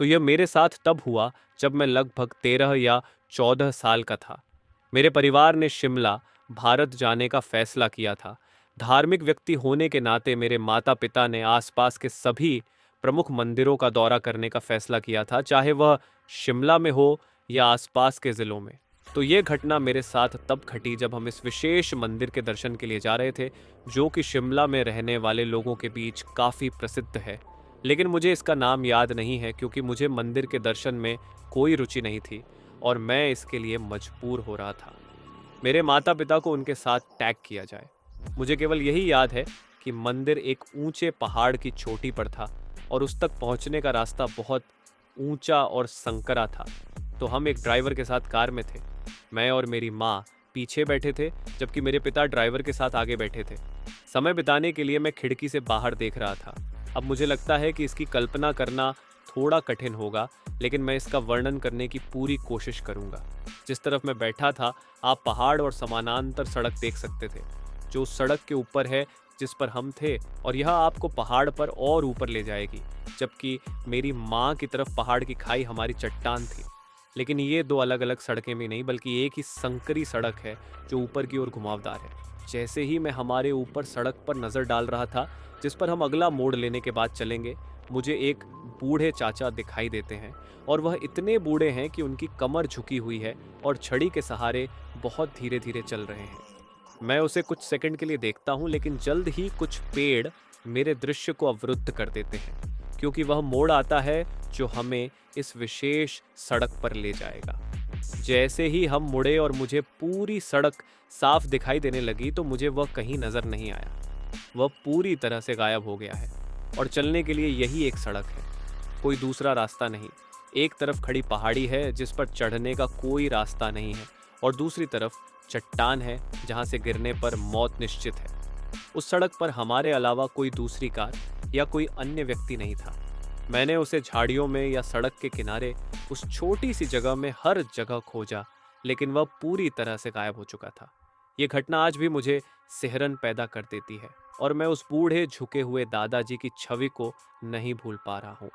तो यह मेरे साथ तब हुआ जब मैं लगभग 13 या 14 साल का था। मेरे परिवार ने शिमला, भारत जाने का फैसला किया था। धार्मिक व्यक्ति होने के नाते मेरे माता पिता ने आसपास के सभी प्रमुख मंदिरों का दौरा करने का फैसला किया था, चाहे वह शिमला में हो या आसपास के ज़िलों में। तो ये घटना मेरे साथ तब घटी जब हम इस विशेष मंदिर के दर्शन के लिए जा रहे थे, जो कि शिमला में रहने वाले लोगों के बीच काफ़ी प्रसिद्ध है। लेकिन मुझे इसका नाम याद नहीं है क्योंकि मुझे मंदिर के दर्शन में कोई रुचि नहीं थी और मैं इसके लिए मजबूर हो रहा था। मेरे माता पिता को उनके साथ टैग किया जाए। मुझे केवल यही याद है कि मंदिर एक ऊंचे पहाड़ की चोटी पर था और उस तक पहुंचने का रास्ता बहुत ऊंचा और संकरा था। तो हम एक ड्राइवर के साथ कार में थे। मैं और मेरी माँ पीछे बैठे थे, जबकि मेरे पिता ड्राइवर के साथ आगे बैठे थे। समय बिताने के लिए मैं खिड़की से बाहर देख रहा था। अब मुझे लगता है कि इसकी कल्पना करना थोड़ा कठिन होगा, लेकिन मैं इसका वर्णन करने की पूरी कोशिश करूंगा। जिस तरफ मैं बैठा था, आप पहाड़ और समानांतर सड़क देख सकते थे, जो उस सड़क के ऊपर है जिस पर हम थे, और यह आपको पहाड़ पर और ऊपर ले जाएगी, जबकि मेरी माँ की तरफ पहाड़ की खाई हमारी चट्टान थी। लेकिन ये दो अलग अलग सड़कें भी नहीं, बल्कि एक ही संकरी सड़क है जो ऊपर की ओर घुमावदार है। जैसे ही मैं हमारे ऊपर सड़क पर नज़र डाल रहा था, जिस पर हम अगला मोड़ लेने के बाद चलेंगे, मुझे एक बूढ़े चाचा दिखाई देते हैं, और वह इतने बूढ़े हैं कि उनकी कमर झुकी हुई है और छड़ी के सहारे बहुत धीरे धीरे चल रहे हैं। मैं उसे कुछ सेकंड के लिए देखता हूँ, लेकिन जल्द ही कुछ पेड़ मेरे दृश्य को अवरुद्ध कर देते हैं, क्योंकि वह मोड़ आता है जो हमें इस विशेष सड़क पर ले जाएगा। जैसे ही हम मुड़े और मुझे पूरी सड़क साफ दिखाई देने लगी, तो मुझे वह कहीं नजर नहीं आया। वह पूरी तरह से गायब हो गया है और चलने के लिए यही एक सड़क है, कोई दूसरा रास्ता नहीं। एक तरफ खड़ी पहाड़ी है जिस पर चढ़ने का कोई रास्ता नहीं है, और दूसरी तरफ चट्टान है जहां से गिरने पर मौत निश्चित है। उस सड़क पर हमारे अलावा कोई दूसरी कार या कोई अन्य व्यक्ति नहीं था। मैंने उसे झाड़ियों में या सड़क के किनारे उस छोटी सी जगह में हर जगह खोजा, लेकिन वह पूरी तरह से गायब हो चुका था। ये घटना आज भी मुझे सिहरन पैदा कर देती है और मैं उस बूढ़े झुके हुए दादाजी की छवि को नहीं भूल पा रहा हूँ।